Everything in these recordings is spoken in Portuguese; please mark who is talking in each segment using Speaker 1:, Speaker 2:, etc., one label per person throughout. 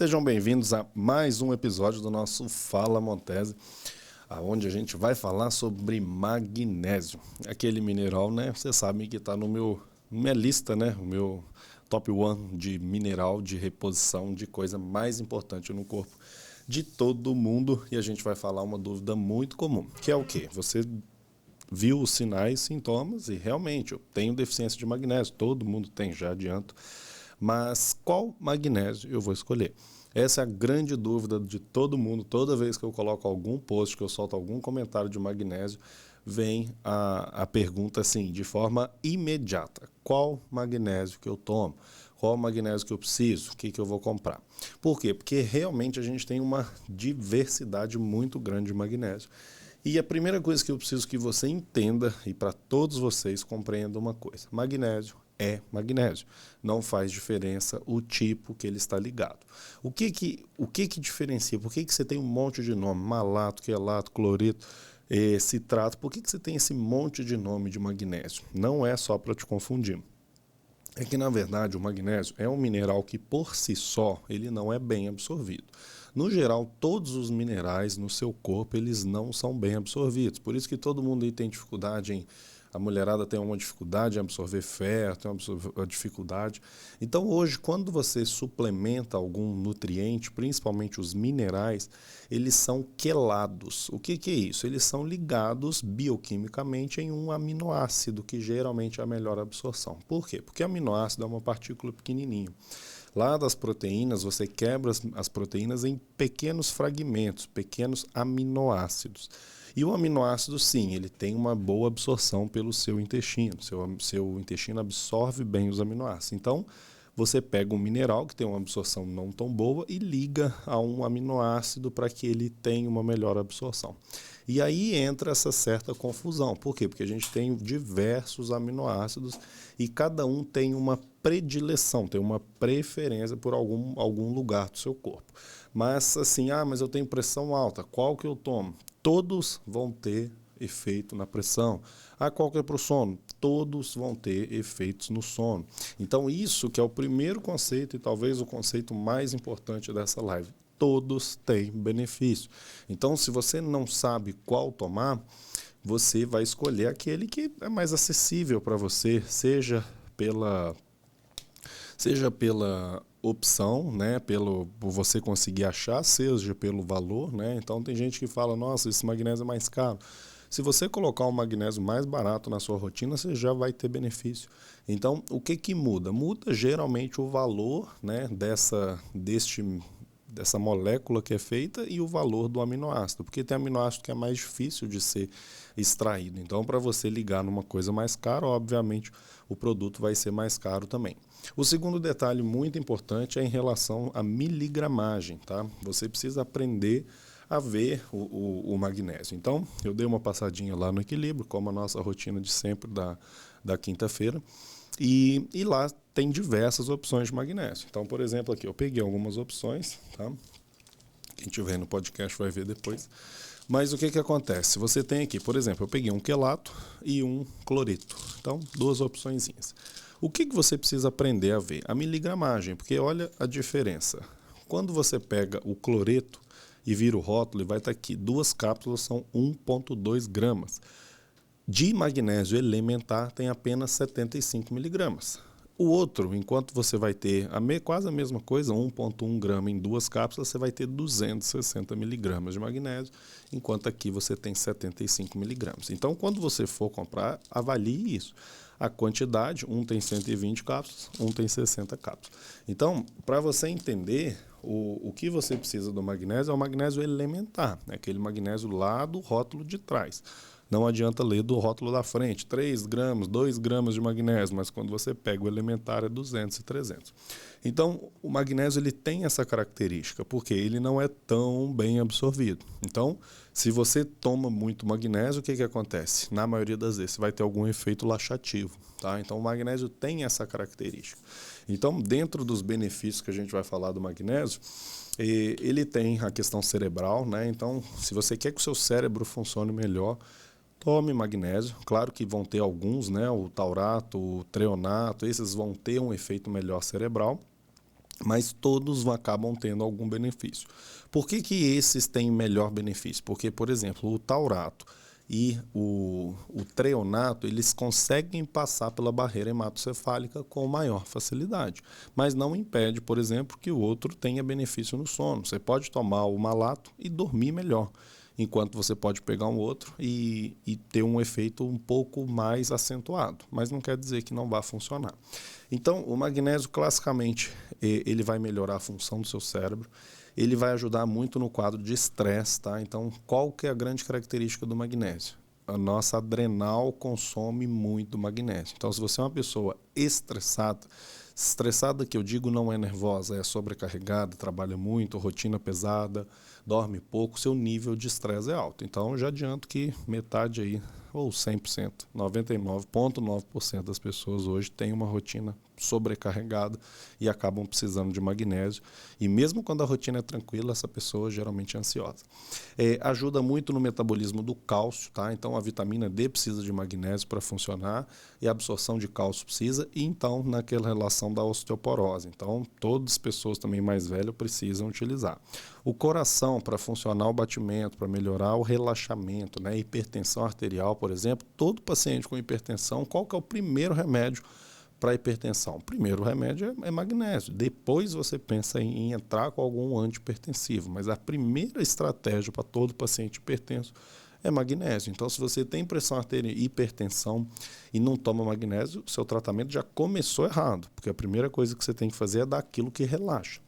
Speaker 1: Sejam bem-vindos a mais um episódio do nosso Fala Montese, onde a gente vai falar sobre magnésio. Aquele mineral, né? Você sabe que está minha lista, né? O meu top 1 de mineral de reposição, de coisa mais importante no corpo de todo mundo. E a gente vai falar uma dúvida muito comum, que é o quê? Você viu os sinais, sintomas e realmente eu tenho deficiência de magnésio, todo mundo tem, já adianto. Mas qual magnésio eu vou escolher? Essa é a grande dúvida de todo mundo. Toda vez que eu coloco algum post, que eu solto algum comentário de magnésio, vem a pergunta assim, de forma imediata. Qual magnésio que eu tomo? Qual magnésio que eu preciso? O que eu vou comprar? Por quê? Porque realmente a gente tem uma diversidade muito grande de magnésio. E a primeira coisa que eu preciso que você entenda, e para todos vocês compreendam uma coisa: magnésio é magnésio. Não faz diferença o tipo que ele está ligado. O que diferencia? Por que você tem um monte de nome? Malato, quelato, cloreto, citrato. Por que você tem esse monte de nome de magnésio? Não é só para te confundir. É que, na verdade, o magnésio é um mineral que, por si só, ele não é bem absorvido. No geral, todos os minerais no seu corpo, eles não são bem absorvidos. Por isso que todo mundo aí tem dificuldade em... A mulherada tem uma dificuldade em absorver ferro, tem uma dificuldade. Então, hoje, quando você suplementa algum nutriente, principalmente os minerais, eles são quelados. O que é isso? Eles são ligados bioquimicamente em um aminoácido, que geralmente é a melhor absorção. Por quê? Porque aminoácido é uma partícula pequenininha. Lá das proteínas, você quebra as proteínas em pequenos fragmentos, pequenos aminoácidos. E o aminoácido, sim, ele tem uma boa absorção pelo seu intestino. Seu intestino absorve bem os aminoácidos. Então, você pega um mineral que tem uma absorção não tão boa e liga a um aminoácido para que ele tenha uma melhor absorção. E aí entra essa certa confusão. Por quê? Porque a gente tem diversos aminoácidos e cada um tem uma predileção, tem uma preferência por algum lugar do seu corpo. Mas assim, mas eu tenho pressão alta, qual que eu tomo? Todos vão ter efeito na pressão. Qual que é para o sono? Todos vão ter efeitos no sono. Então isso que é o primeiro conceito e talvez o conceito mais importante dessa live. Todos têm benefício. Então, se você não sabe qual tomar, você vai escolher aquele que é mais acessível para você, seja pela opção, né, por você conseguir achar, seja pelo valor, né? Então tem gente que fala, nossa, esse magnésio é mais caro. Se você colocar um magnésio mais barato na sua rotina, você já vai ter benefício. Então, o que muda? Muda geralmente o valor, né, dessa molécula que é feita e o valor do aminoácido, porque tem aminoácido que é mais difícil de ser extraído. Então, para você ligar numa coisa mais cara, obviamente, o produto vai ser mais caro também. O segundo detalhe muito importante é em relação à miligramagem, tá? Você precisa aprender a ver o magnésio. Então, eu dei uma passadinha lá no equilíbrio, como a nossa rotina de sempre da quinta-feira, e lá tem diversas opções de magnésio. Então, por exemplo, aqui eu peguei algumas opções, tá? Quem estiver no podcast vai ver depois. Mas o que acontece? Você tem aqui, por exemplo, eu peguei um quelato e um cloreto. Então, duas opçõezinhas. O que você precisa aprender a ver? A miligramagem, porque olha a diferença. Quando você pega o cloreto e vira o rótulo, vai estar aqui, 2 cápsulas são 1,2 gramas. De magnésio elementar tem apenas 75 miligramas. O outro, enquanto você vai ter quase a mesma coisa, 1,1 grama em 2 cápsulas, você vai ter 260 miligramas de magnésio, enquanto aqui você tem 75 miligramas. Então, quando você for comprar, avalie isso. A quantidade, um tem 120 cápsulas, um tem 60 cápsulas. Então, para você entender o que você precisa do magnésio, é o magnésio elementar, né? Aquele magnésio lá do rótulo de trás. Não adianta ler do rótulo da frente, 3 gramas, 2 gramas de magnésio, mas quando você pega o elementar é 200 e 300. Então, o magnésio ele tem essa característica, porque ele não é tão bem absorvido. Então, se você toma muito magnésio, o que acontece? Na maioria das vezes, você vai ter algum efeito laxativo, tá? Então, o magnésio tem essa característica. Então, dentro dos benefícios que a gente vai falar do magnésio, ele tem a questão cerebral, né? Então, se você quer que o seu cérebro funcione melhor, tome magnésio. Claro que vão ter alguns, né? O taurato, o treonato, esses vão ter um efeito melhor cerebral. mas todos acabam tendo algum benefício. Por que que esses têm melhor benefício? Porque, por exemplo, o taurato e o treonato, eles conseguem passar pela barreira hematocefálica com maior facilidade, mas não impede, por exemplo, que o outro tenha benefício no sono. Você pode tomar o malato e dormir melhor, enquanto você pode pegar um outro e ter um efeito um pouco mais acentuado, mas não quer dizer que não vá funcionar. Então, o magnésio, classicamente, ele vai melhorar a função do seu cérebro, ele vai ajudar muito no quadro de estresse, tá? Então, qual que é a grande característica do magnésio? A nossa adrenal consome muito magnésio. Então, se você é uma pessoa estressada que eu digo não é nervosa, é sobrecarregada, trabalha muito, rotina pesada, dorme pouco, seu nível de estresse é alto. Então, já adianto que metade aí, ou 100%, 99,9% das pessoas hoje têm uma rotina sobrecarregada e acabam precisando de magnésio. E mesmo quando a rotina é tranquila, essa pessoa geralmente é ansiosa. Ajuda muito no metabolismo do cálcio, tá? Então a vitamina D precisa de magnésio para funcionar e a absorção de cálcio precisa, e então naquela relação da osteoporose. Então todas as pessoas também mais velhas precisam utilizar. O coração, para funcionar o batimento, para melhorar o relaxamento, né? Hipertensão arterial, por exemplo, todo paciente com hipertensão, qual que é o primeiro remédio para hipertensão? O primeiro remédio é magnésio. Depois você pensa em entrar com algum antihipertensivo, mas a primeira estratégia para todo paciente hipertenso é magnésio. Então, se você tem pressão arterial e hipertensão e não toma magnésio, seu tratamento já começou errado, porque a primeira coisa que você tem que fazer é dar aquilo que relaxa.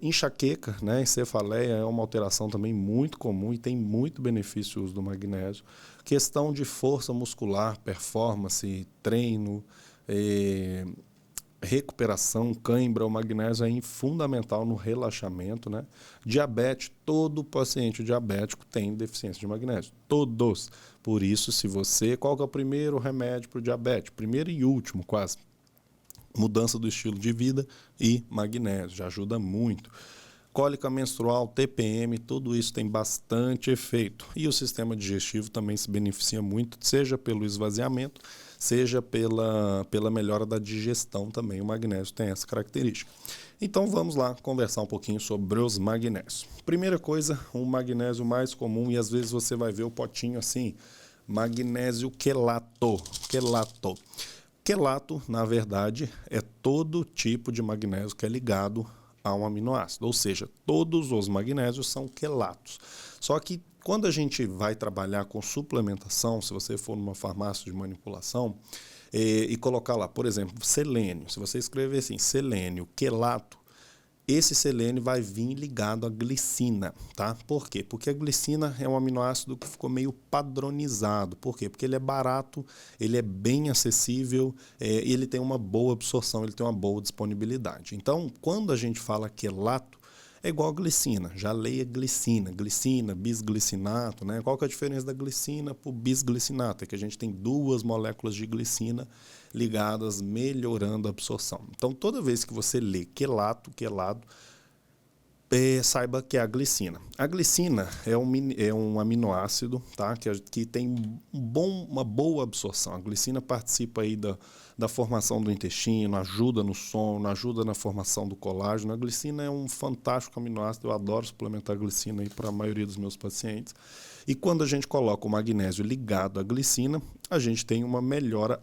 Speaker 1: Enxaqueca, né, cefaleia é uma alteração também muito comum e tem muito benefício o uso do magnésio. Questão de força muscular, performance, treino, recuperação, cãibra, o magnésio é fundamental no relaxamento, né? Diabetes, todo paciente diabético tem deficiência de magnésio, todos. Por isso, qual que é o primeiro remédio para o diabetes? Primeiro e último, quase. Mudança do estilo de vida e magnésio, já ajuda muito. Cólica menstrual, TPM, tudo isso tem bastante efeito. E o sistema digestivo também se beneficia muito, seja pelo esvaziamento, seja pela melhora da digestão também. O magnésio tem essa característica. Então vamos lá conversar um pouquinho sobre os magnésios. Primeira coisa, o magnésio mais comum, e às vezes você vai ver o potinho assim, magnésio quelato. Quelato, na verdade, é todo tipo de magnésio que é ligado a um aminoácido, ou seja, todos os magnésios são quelatos. Só que quando a gente vai trabalhar com suplementação, se você for numa farmácia de manipulação e colocar lá, por exemplo, selênio, se você escrever assim, selênio, quelato, esse selênio vai vir ligado à glicina, tá? Por quê? Porque a glicina é um aminoácido que ficou meio padronizado. Por quê? Porque ele é barato, ele é bem acessível, e ele tem uma boa absorção, ele tem uma boa disponibilidade. Então, quando a gente fala quelato, é igual a glicina. Já leia glicina, bisglicinato, né? Qual que é a diferença da glicina para o bisglicinato? É que a gente tem duas moléculas de glicina ligadas, melhorando a absorção. Então, toda vez que você lê quelado, saiba que é a glicina. A glicina é um aminoácido, tá? que tem uma boa absorção. A glicina participa aí da formação do intestino, ajuda no sono, ajuda na formação do colágeno. A glicina é um fantástico aminoácido, eu adoro suplementar a glicina para a maioria dos meus pacientes. E quando a gente coloca o magnésio ligado à glicina, a gente tem uma melhora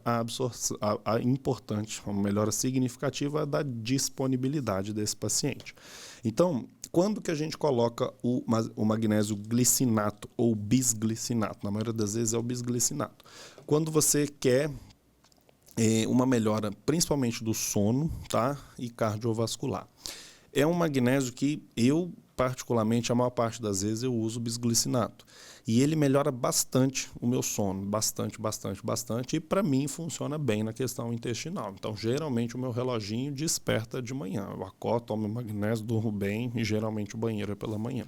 Speaker 1: importante, uma melhora significativa da disponibilidade desse paciente. Então, quando que a gente coloca o magnésio glicinato ou bisglicinato? Na maioria das vezes é o bisglicinato. Quando você quer uma melhora principalmente do sono, tá? E cardiovascular. É um magnésio que eu, particularmente, a maior parte das vezes eu uso bisglicinato. E ele melhora bastante o meu sono, bastante, e para mim funciona bem na questão intestinal. Então, geralmente o meu reloginho desperta de manhã. Eu acordo, tomo magnésio, durmo bem e geralmente o banheiro é pela manhã.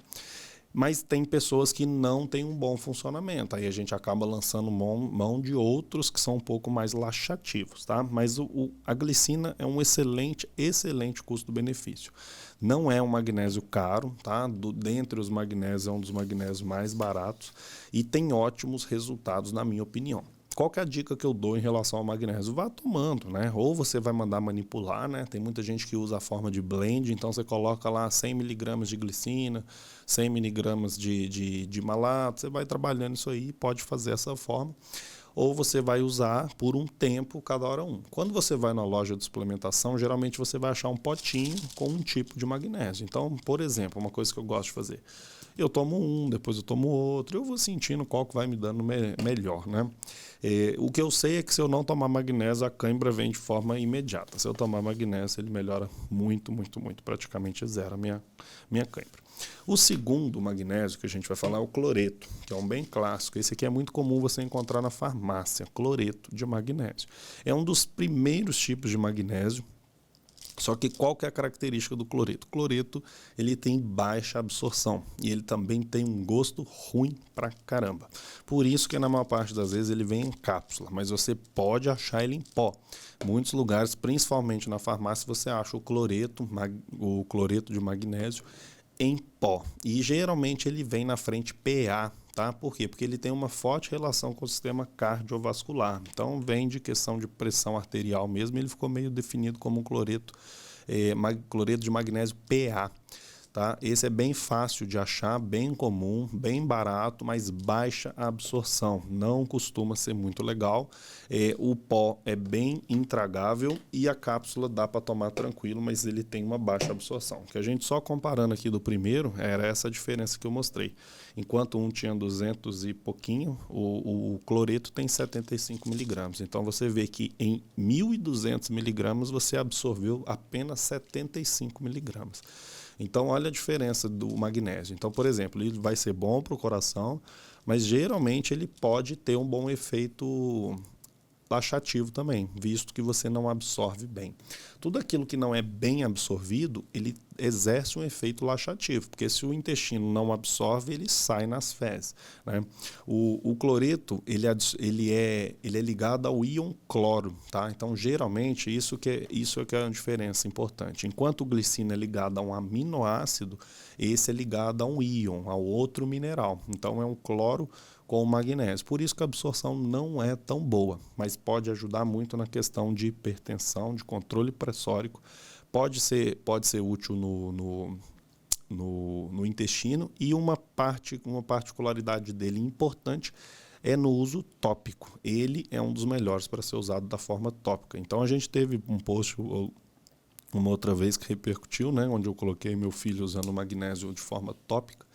Speaker 1: Mas tem pessoas que não têm um bom funcionamento, aí a gente acaba lançando mão de outros que são um pouco mais laxativos, tá? Mas a glicina é um excelente custo-benefício. Não é um magnésio caro, tá? Dentre os magnésios é um dos magnésios mais baratos e tem ótimos resultados, na minha opinião. qual que é a dica que eu dou em relação ao magnésio? Vá tomando, né? Ou você vai mandar manipular, né? Tem muita gente que usa a forma de blend, então você coloca lá 100 miligramas de glicina, 100 miligramas de malato, você vai trabalhando isso aí, pode fazer essa forma. Ou você vai usar por um tempo, cada hora um. Quando você vai na loja de suplementação, geralmente você vai achar um potinho com um tipo de magnésio. Então, por exemplo, uma coisa que eu gosto de fazer, eu tomo um, depois eu tomo outro, eu vou sentindo qual que vai me dando melhor, né? O que eu sei é que se eu não tomar magnésio, a cãibra vem de forma imediata. Se eu tomar magnésio, ele melhora muito, muito, muito, praticamente zero a minha cãibra. O segundo magnésio que a gente vai falar é o cloreto, que é um bem clássico. Esse aqui é muito comum você encontrar na farmácia, cloreto de magnésio. É um dos primeiros tipos de magnésio. Só que qual que é a característica do cloreto? O cloreto, ele tem baixa absorção e ele também tem um gosto ruim pra caramba. Por isso que na maior parte das vezes ele vem em cápsula, mas você pode achar ele em pó. Muitos lugares, principalmente na farmácia, você acha o cloreto de magnésio em pó. E geralmente ele vem na frente PA, tá? Por quê? Porque ele tem uma forte relação com o sistema cardiovascular. Então vem de questão de pressão arterial mesmo, ele ficou meio definido como um cloreto de magnésio PA. Tá? Esse é bem fácil de achar, bem comum, bem barato, mas baixa absorção. Não costuma ser muito legal. O pó é bem intragável e a cápsula dá para tomar tranquilo, mas ele tem uma baixa absorção. Que a gente só comparando aqui do primeiro, era essa a diferença que eu mostrei. Enquanto um tinha 200 e pouquinho, o cloreto tem 75 miligramas. Então você vê que em 1.200 miligramas você absorveu apenas 75 miligramas. Então, olha a diferença do magnésio. Então, por exemplo, ele vai ser bom para o coração, mas geralmente ele pode ter um bom efeito laxativo também, visto que você não absorve bem. Tudo aquilo que não é bem absorvido, ele exerce um efeito laxativo, porque se o intestino não absorve, ele sai nas fezes, né? O cloreto, ele é ligado ao íon cloro, tá? Então, geralmente, isso é que é a diferença importante. Enquanto o glicina é ligado a um aminoácido, esse é ligado a um íon, a outro mineral. Então, é um cloro com o magnésio. Por isso que a absorção não é tão boa, mas pode ajudar muito na questão de hipertensão, de controle pressórico. Pode ser útil no intestino e uma particularidade dele importante é no uso tópico. Ele é um dos melhores para ser usado da forma tópica. Então a gente teve um post uma outra vez que repercutiu, né, onde eu coloquei meu filho usando magnésio de forma tópica.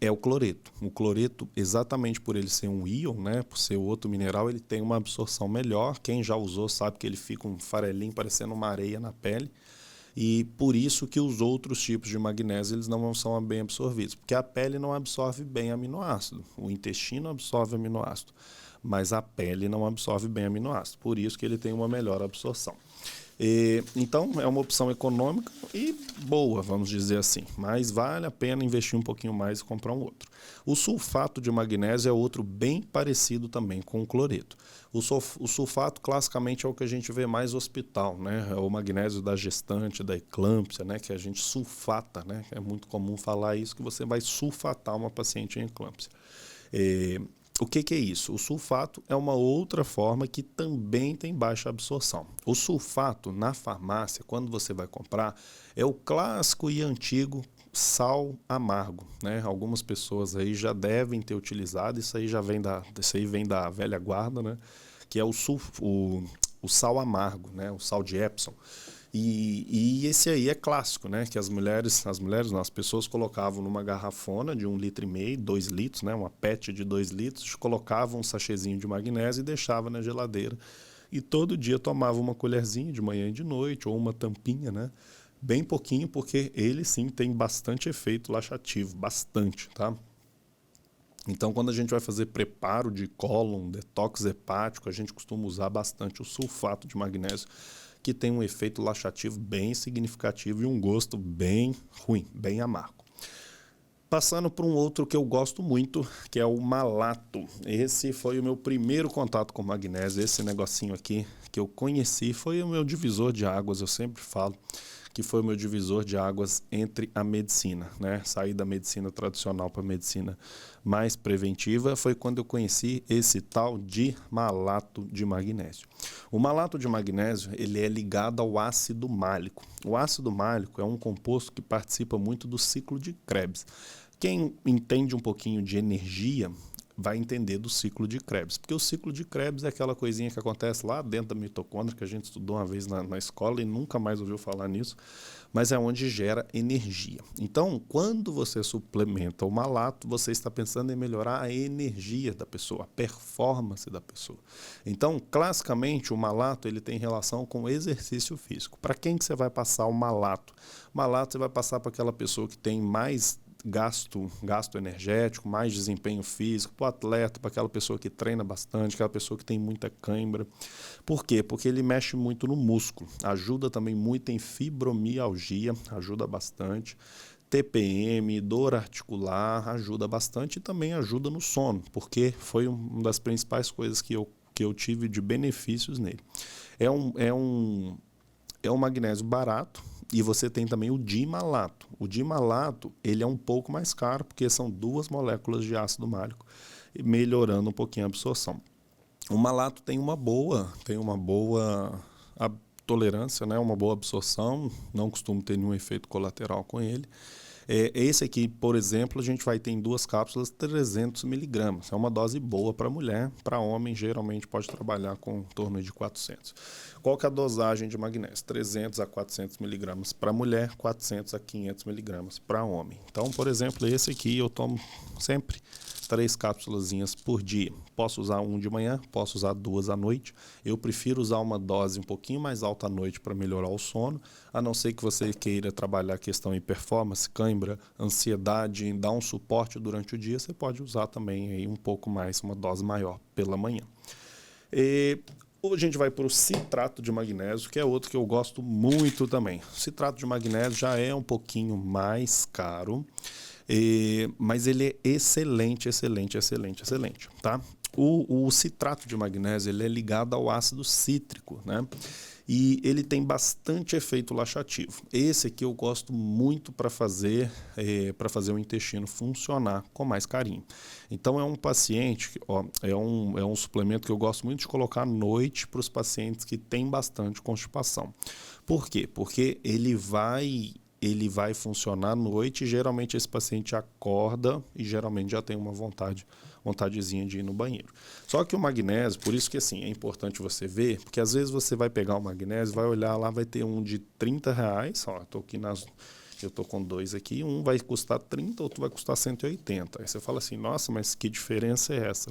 Speaker 1: É o cloreto. O cloreto, exatamente por ele ser um íon, né, por ser outro mineral, ele tem uma absorção melhor. Quem já usou sabe que ele fica um farelinho parecendo uma areia na pele. E por isso que os outros tipos de magnésio eles não são bem absorvidos. Porque a pele não absorve bem aminoácido. O intestino absorve aminoácido, mas a pele não absorve bem aminoácido. Por isso que ele tem uma melhor absorção. Então, é uma opção econômica e boa, vamos dizer assim, mas vale a pena investir um pouquinho mais e comprar um outro. O sulfato de magnésio é outro bem parecido também com o cloreto. O sulfato, classicamente, é o que a gente vê mais no hospital, né? É o magnésio da gestante, da eclâmpsia, né? Que a gente sulfata, né? É muito comum falar isso, que você vai sulfatar uma paciente em eclâmpsia. O que é isso? O sulfato é uma outra forma que também tem baixa absorção. O sulfato, na farmácia, quando você vai comprar, é o clássico e antigo sal amargo, né? Algumas pessoas aí já devem ter utilizado, isso aí vem da velha guarda, né? Que é o sal amargo, né? O sal de Epsom. E esse aí é clássico, né? Que as pessoas colocavam numa garrafona de 1,5 litro, 2 litros, né? Uma PET de 2 litros, colocavam um sachêzinho de magnésio e deixava na geladeira. E todo dia tomava uma colherzinha de manhã e de noite, ou uma tampinha, né? Bem pouquinho, porque ele sim tem bastante efeito laxativo, bastante, tá? Então, quando a gente vai fazer preparo de cólon, detox hepático, a gente costuma usar bastante o sulfato de magnésio, que tem um efeito laxativo bem significativo e um gosto bem ruim, bem amargo. Passando para um outro que eu gosto muito, que é o malato. Esse foi o meu primeiro contato com magnésio. Esse negocinho aqui que eu conheci foi o meu divisor de águas, eu sempre falo. que foi o meu divisor de águas entre a medicina, né? Sair da medicina tradicional para a medicina mais preventiva, foi quando eu conheci esse tal de malato de magnésio. O malato de magnésio, ele é ligado ao ácido málico. O ácido málico é um composto que participa muito do ciclo de Krebs. Quem entende um pouquinho de energia vai entender do ciclo de Krebs, porque o ciclo de Krebs é aquela coisinha que acontece lá dentro da mitocôndria, que a gente estudou uma vez na escola e nunca mais ouviu falar nisso, mas é onde gera energia. Então, quando você suplementa o malato, você está pensando em melhorar a energia da pessoa, a performance da pessoa. Então, classicamente, o malato ele tem relação com exercício físico. Para quem que você vai passar o malato? O malato você vai passar para aquela pessoa que tem mais gasto energético, mais desempenho físico, para o atleta, para aquela pessoa que treina bastante, aquela pessoa que tem muita cãibra. Por quê? Porque ele mexe muito no músculo, ajuda também muito em fibromialgia, ajuda bastante. TPM, dor articular, ajuda bastante e também ajuda no sono, porque foi uma das principais coisas que eu tive de benefícios nele. É um magnésio barato e você tem também o dimalato. O dimalato ele é um pouco mais caro porque são 2 moléculas de ácido málico, melhorando um pouquinho a absorção. O malato tem uma boa tolerância, né? Uma boa absorção, não costumo ter nenhum efeito colateral com ele. Esse aqui, por exemplo, a gente vai ter em 2 cápsulas 300 miligramas. É uma dose boa para mulher, para homem geralmente pode trabalhar com em torno de 400. Qual que é a dosagem de magnésio? 300 a 400 miligramas para mulher, 400 a 500 miligramas para homem. Então, por exemplo, esse aqui eu tomo sempre 3 cápsulazinhas por dia. Posso usar 1 de manhã, posso usar 2 à noite. Eu prefiro usar uma dose um pouquinho mais alta à noite para melhorar o sono, a não ser que você queira trabalhar a questão em performance, cãibra, ansiedade, dar um suporte durante o dia, você pode usar também aí um pouco mais, uma dose maior pela manhã. Ou a gente vai para o citrato de magnésio, que é outro que eu gosto muito também. O citrato de magnésio já é um pouquinho mais caro, mas ele é excelente, tá? O citrato de magnésio ele é ligado ao ácido cítrico, né? E ele tem bastante efeito laxativo. Esse aqui eu gosto muito para fazer o intestino funcionar com mais carinho. Então é um paciente, é um suplemento que eu gosto muito de colocar à noite para os pacientes que têm bastante constipação. Por quê? Porque ele vai funcionar à noite e geralmente esse paciente acorda e geralmente já tem uma vontadezinha de ir no banheiro. Só que o magnésio, por isso que assim, é importante você ver, porque às vezes você vai pegar o magnésio, vai olhar lá, vai ter um de R$30, eu estou com 2 aqui, um vai custar 30, outro vai custar 180. Aí você fala assim, nossa, mas que diferença é essa?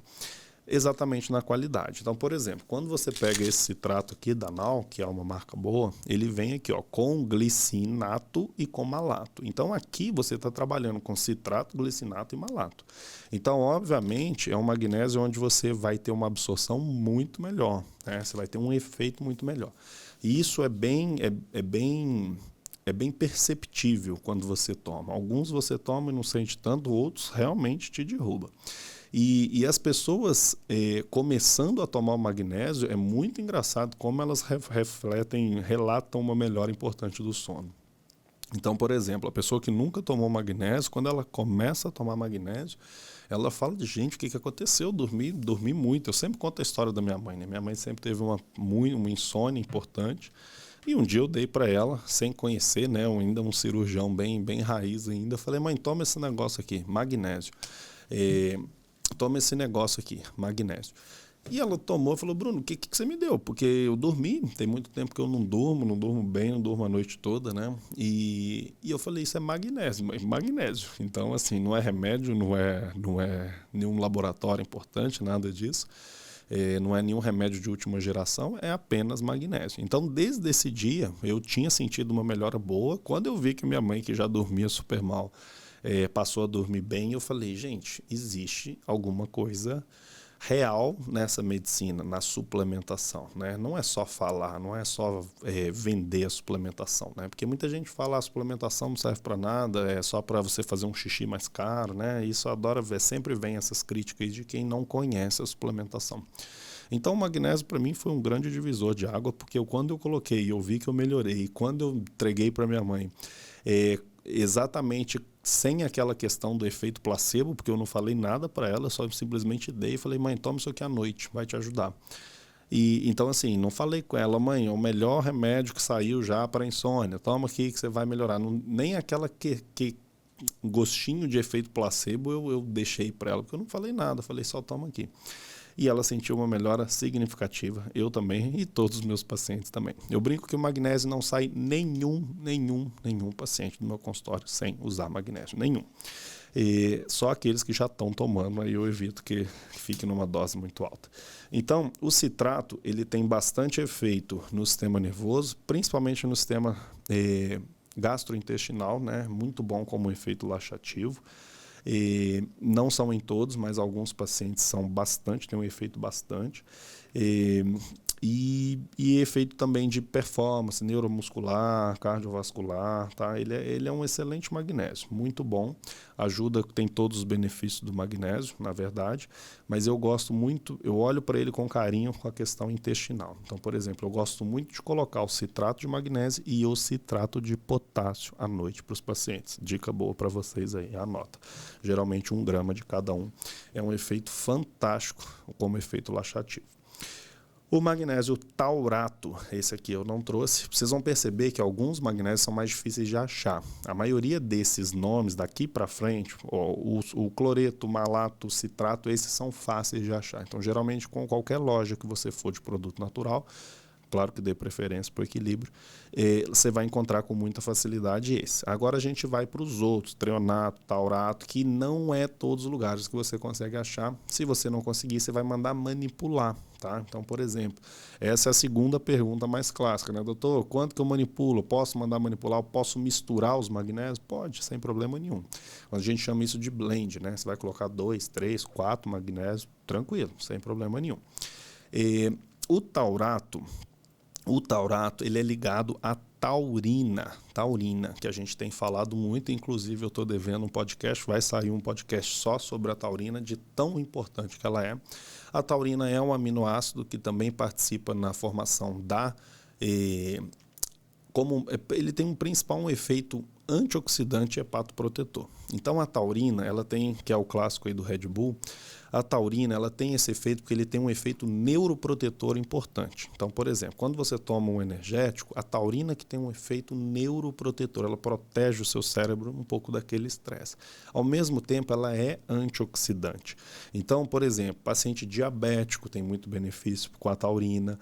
Speaker 1: Exatamente na qualidade. Então, por exemplo, quando você pega esse citrato aqui da Nau, que é uma marca boa, ele vem aqui com glicinato e com malato. Então, aqui você está trabalhando com citrato, glicinato e malato. Então, obviamente, é um magnésio onde você vai ter uma absorção muito melhor, né? Você vai ter um efeito muito melhor. E isso é bem perceptível quando você toma. Alguns você toma e não sente tanto, outros realmente te derruba. E as pessoas começando a tomar o magnésio, é muito engraçado como elas relatam uma melhora importante do sono. Então, por exemplo, a pessoa que nunca tomou magnésio, quando ela começa a tomar magnésio, ela fala de gente, o que aconteceu? Dormi muito. Eu sempre conto a história da minha mãe, né? Minha mãe sempre teve uma insônia importante. E um dia eu dei para ela, sem conhecer, né? Ainda um cirurgião bem raiz ainda. Falei, mãe, toma esse negócio aqui, magnésio. Toma esse negócio aqui, magnésio. E ela tomou e falou, Bruno, o que você me deu? Porque eu dormi, tem muito tempo que eu não durmo bem, não durmo a noite toda, né? E eu falei, isso é magnésio. Então, assim, não é remédio, não é nenhum laboratório importante, nada disso. Não é nenhum remédio de última geração, é apenas magnésio. Então, desde esse dia, eu tinha sentido uma melhora boa. Quando eu vi que minha mãe, que já dormia super mal, passou a dormir bem, eu falei, gente, existe alguma coisa real nessa medicina, na suplementação, né? Não é só falar, não é só vender a suplementação, né? Porque muita gente fala a suplementação não serve para nada, é só para você fazer um xixi mais caro, né? Isso eu adoro ver, sempre vem essas críticas de quem não conhece a suplementação. Então o magnésio para mim foi um grande divisor de água, porque quando eu coloquei, eu vi que eu melhorei, quando eu entreguei para minha mãe, exatamente sem aquela questão do efeito placebo, porque eu não falei nada para ela, só simplesmente dei e falei, mãe, toma isso aqui à noite, vai te ajudar. E então assim, não falei com ela, mãe, é o melhor remédio que saiu já para insônia, toma aqui que você vai melhorar. Não, nem aquela que gostinho de efeito placebo eu deixei para ela, porque eu não falei nada, falei só toma aqui. E ela sentiu uma melhora significativa, eu também e todos os meus pacientes também. Eu brinco que o magnésio não sai nenhum paciente do meu consultório sem usar magnésio, nenhum. E só aqueles que já estão tomando, aí eu evito que fique numa dose muito alta. Então, o citrato, ele tem bastante efeito no sistema nervoso, principalmente no sistema gastrointestinal, né? Muito bom como efeito laxativo. E não são em todos, mas alguns pacientes são bastante, tem um efeito bastante. E efeito também de performance, neuromuscular, cardiovascular, tá? Ele é um excelente magnésio, muito bom, ajuda, tem todos os benefícios do magnésio, na verdade, mas eu gosto muito, eu olho para ele com carinho com a questão intestinal. Então, por exemplo, eu gosto muito de colocar o citrato de magnésio e o citrato de potássio à noite para os pacientes. Dica boa para vocês aí, anota. Geralmente 1 grama de cada um. É um efeito fantástico como efeito laxativo. O magnésio taurato, esse aqui eu não trouxe. Vocês vão perceber que alguns magnésios são mais difíceis de achar. A maioria desses nomes daqui para frente, o cloreto, o malato, o citrato, esses são fáceis de achar. Então, geralmente, com qualquer loja que você for de produto natural, claro que dê preferência para o equilíbrio, você vai encontrar com muita facilidade esse. Agora a gente vai para os outros, treonato, taurato, que não é todos os lugares que você consegue achar. Se você não conseguir, você vai mandar manipular, tá? Então, por exemplo, essa é a segunda pergunta mais clássica, né? Doutor, quanto que eu manipulo? Posso mandar manipular? Eu posso misturar os magnésios? Pode, sem problema nenhum. A gente chama isso de blend, né? Você vai colocar 2, 3, 4 magnésios, tranquilo, sem problema nenhum. O taurato, ele é ligado à taurina, que a gente tem falado muito, inclusive eu estou devendo um podcast, vai sair um podcast só sobre a taurina, de tão importante que ela é. A taurina é um aminoácido que também participa na formação ele tem um principal efeito antioxidante e hepatoprotetor. Então a taurina, ela tem, que é o clássico aí do Red Bull, a taurina, ela tem esse efeito porque ele tem um efeito neuroprotetor importante. Então, por exemplo, quando você toma um energético, a taurina que tem um efeito neuroprotetor, ela protege o seu cérebro um pouco daquele estresse. Ao mesmo tempo, ela é antioxidante. Então, por exemplo, paciente diabético tem muito benefício com a taurina,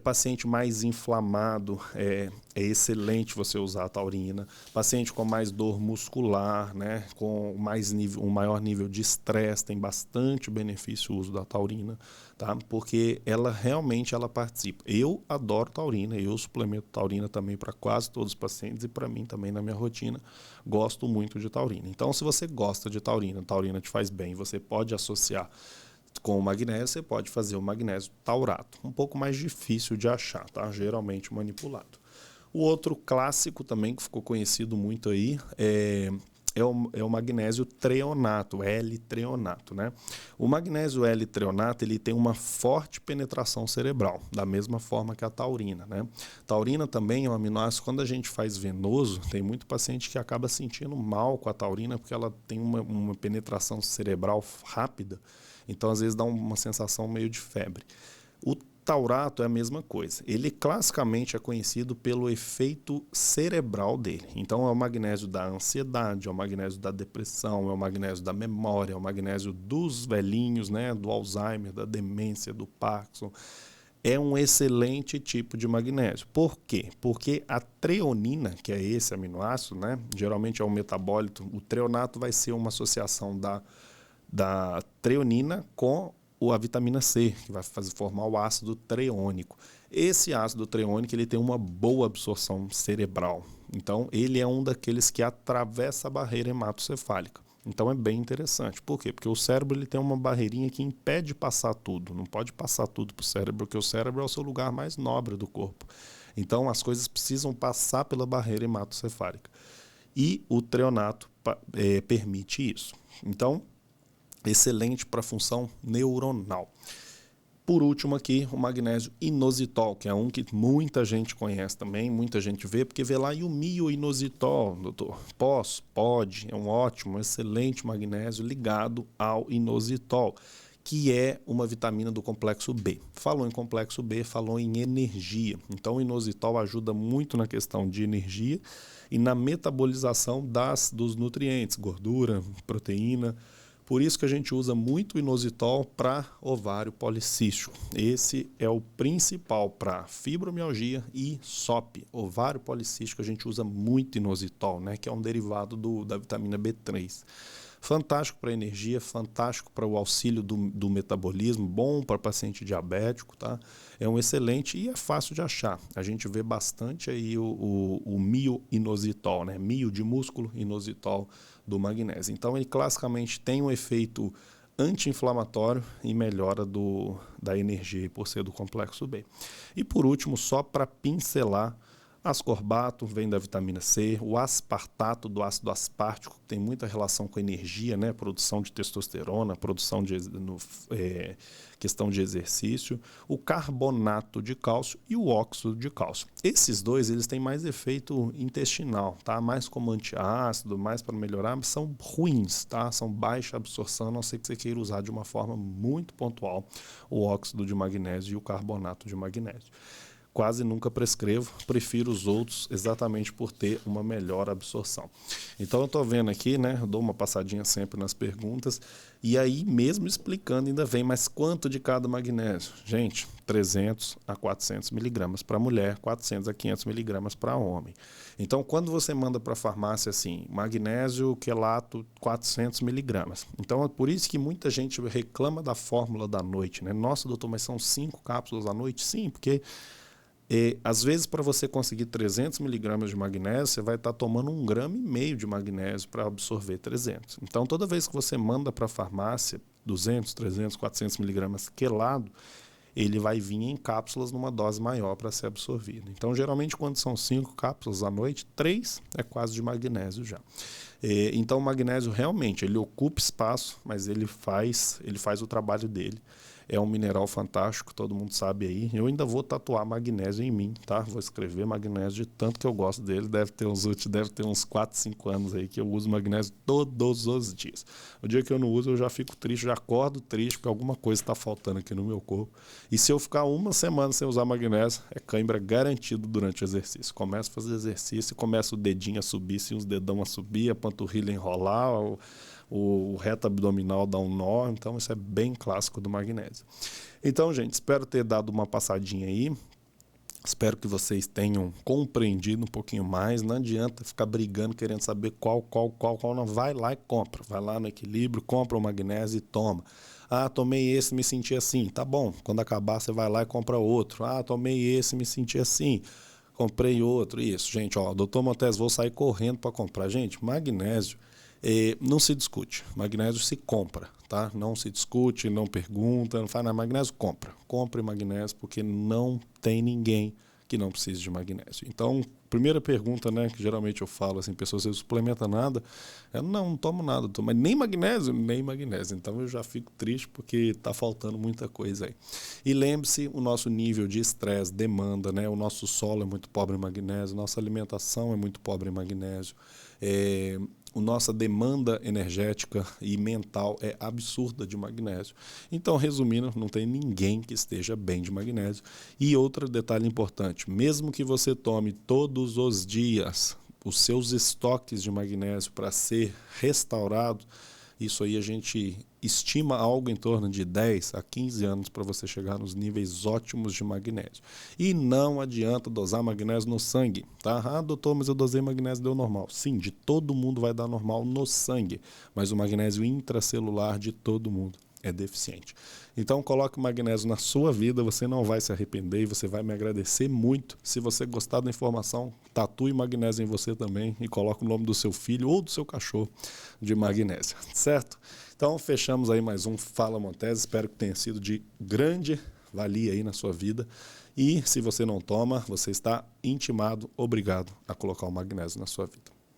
Speaker 1: paciente mais inflamado, é excelente você usar a taurina, paciente com mais dor muscular, né, com um maior nível de estresse, tem bastante benefício o uso da taurina, tá? Porque ela realmente participa. Eu adoro taurina, eu suplemento taurina também para quase todos os pacientes e para mim também na minha rotina, gosto muito de taurina. Então, se você gosta de taurina te faz bem, você pode associar com o magnésio, você pode fazer o magnésio taurato, um pouco mais difícil de achar, tá? Geralmente manipulado. O outro clássico também que ficou conhecido muito aí é o magnésio treonato, L-treonato, né? O magnésio L-treonato, ele tem uma forte penetração cerebral, da mesma forma que a taurina, né? Taurina também é um aminoácido, quando a gente faz venoso, tem muito paciente que acaba sentindo mal com a taurina, porque ela tem uma penetração cerebral rápida, então às vezes dá uma sensação meio de febre. O taurato é a mesma coisa. Ele classicamente é conhecido pelo efeito cerebral dele. Então é o magnésio da ansiedade, é o magnésio da depressão, é o magnésio da memória, é o magnésio dos velhinhos, né, do Alzheimer, da demência, do Parkinson. É um excelente tipo de magnésio. Por quê? Porque a treonina, que é esse aminoácido, né, geralmente é um metabólito, o treonato vai ser uma associação da treonina com a vitamina C, que vai formar o ácido treônico. Esse ácido treônico ele tem uma boa absorção cerebral. Então, ele é um daqueles que atravessa a barreira hematocefálica. Então, é bem interessante. Por quê? Porque o cérebro ele tem uma barreirinha que impede passar tudo. Não pode passar tudo para o cérebro, porque o cérebro é o seu lugar mais nobre do corpo. Então, as coisas precisam passar pela barreira hematocefálica. E o treonato permite isso. Então, excelente para a função neuronal. Por último aqui, o magnésio inositol, que é um que muita gente conhece também, muita gente vê, porque vê lá e o mioinositol, doutor. Pode, é um ótimo, excelente magnésio ligado ao inositol, que é uma vitamina do complexo B. Falou em complexo B, falou em energia. Então o inositol ajuda muito na questão de energia e na metabolização dos nutrientes, gordura, proteína. Por isso que a gente usa muito o inositol para ovário policístico. Esse é o principal para fibromialgia e SOP. Ovário policístico a gente usa muito inositol, né, que é um derivado da vitamina B3. Fantástico para energia, fantástico para o auxílio do metabolismo, bom para paciente diabético, tá? É um excelente e é fácil de achar. A gente vê bastante aí o mioinositol, né? Mio de músculo, inositol do magnésio. Então ele classicamente tem um efeito anti-inflamatório e melhora da energia por ser do complexo B. E por último, só para pincelar, ascorbato vem da vitamina C, o aspartato do ácido aspartico tem muita relação com energia, né? Produção de testosterona, produção de questão de exercício, o carbonato de cálcio e o óxido de cálcio. Esses dois eles têm mais efeito intestinal, tá? Mais como antiácido, mais para melhorar, mas são ruins, tá? São baixa absorção, a não ser que você queira usar de uma forma muito pontual o óxido de magnésio e o carbonato de magnésio. Quase nunca prescrevo, prefiro os outros exatamente por ter uma melhor absorção. Então eu estou vendo aqui, né, eu dou uma passadinha sempre nas perguntas, e aí mesmo explicando ainda vem, mas quanto de cada magnésio? Gente, 300 a 400 miligramas para mulher, 400 a 500 miligramas para homem. Então quando você manda para a farmácia assim, magnésio quelato 400 miligramas. Então é por isso que muita gente reclama da fórmula da noite, né? Nossa, doutor, mas são 5 cápsulas à noite? Sim, porque às vezes, para você conseguir 300 miligramas de magnésio, você vai estar tomando 1,5 gramas de magnésio para absorver 300. Então, toda vez que você manda para a farmácia 200, 300, 400 miligramas quelado, ele vai vir em cápsulas numa dose maior para ser absorvido. Então, geralmente, quando são 5 cápsulas à noite, 3 é quase de magnésio já. Então, o magnésio realmente, ele ocupa espaço, mas ele faz o trabalho dele. É um mineral fantástico, todo mundo sabe aí. Eu ainda vou tatuar magnésio em mim, tá? Vou escrever magnésio de tanto que eu gosto dele. Deve ter uns 4, 5 anos aí que eu uso magnésio todos os dias. O dia que eu não uso, eu já fico triste, já acordo triste, porque alguma coisa está faltando aqui no meu corpo. E se eu ficar uma semana sem usar magnésio, é cãibra garantido durante o exercício. Começo a fazer exercício, começa o dedinho a subir, assim, os dedão a subir, a panturrilha a enrolar, o reto abdominal dá um nó, então isso é bem clássico do magnésio. Então, gente, espero ter dado uma passadinha aí. Espero que vocês tenham compreendido um pouquinho mais. Não adianta ficar brigando, querendo saber qual não. Vai lá e compra. Vai lá no Equilíbrio, compra o magnésio e toma. Ah, tomei esse, me senti assim. Tá bom, quando acabar você vai lá e compra outro. Ah, tomei esse, me senti assim. Comprei outro. Isso, gente, ó, doutor Montes, vou sair correndo para comprar. Gente, magnésio não se discute. Magnésio se compra, tá? Não se discute, não pergunta, não faz nada. Magnésio compra. Compre magnésio porque não tem ninguém que não precise de magnésio. Então, primeira pergunta, né, que geralmente eu falo assim, pessoas, você suplementa nada? Eu não tomo nada, mas nem magnésio, nem magnésio. Então eu já fico triste porque está faltando muita coisa aí. E lembre-se, o nosso nível de estresse, demanda, né? O nosso solo é muito pobre em magnésio, nossa alimentação é muito pobre em magnésio. A nossa demanda energética e mental é absurda de magnésio. Então, resumindo, não tem ninguém que esteja bem de magnésio. E outro detalhe importante, mesmo que você tome todos os dias os seus estoques de magnésio para ser restaurado, isso aí a gente estima algo em torno de 10 a 15 anos para você chegar nos níveis ótimos de magnésio. E não adianta dosar magnésio no sangue, tá? Ah, doutor, mas eu dosei magnésio, deu normal. Sim, de todo mundo vai dar normal no sangue, mas o magnésio intracelular de todo mundo é deficiente. Então coloque o magnésio na sua vida, você não vai se arrepender e você vai me agradecer muito. Se você gostar da informação, tatue magnésio em você também e coloque o nome do seu filho ou do seu cachorro de magnésio, certo? Então fechamos aí mais um Fala Montes, espero que tenha sido de grande valia aí na sua vida. E se você não toma, você está intimado, obrigado a colocar o magnésio na sua vida.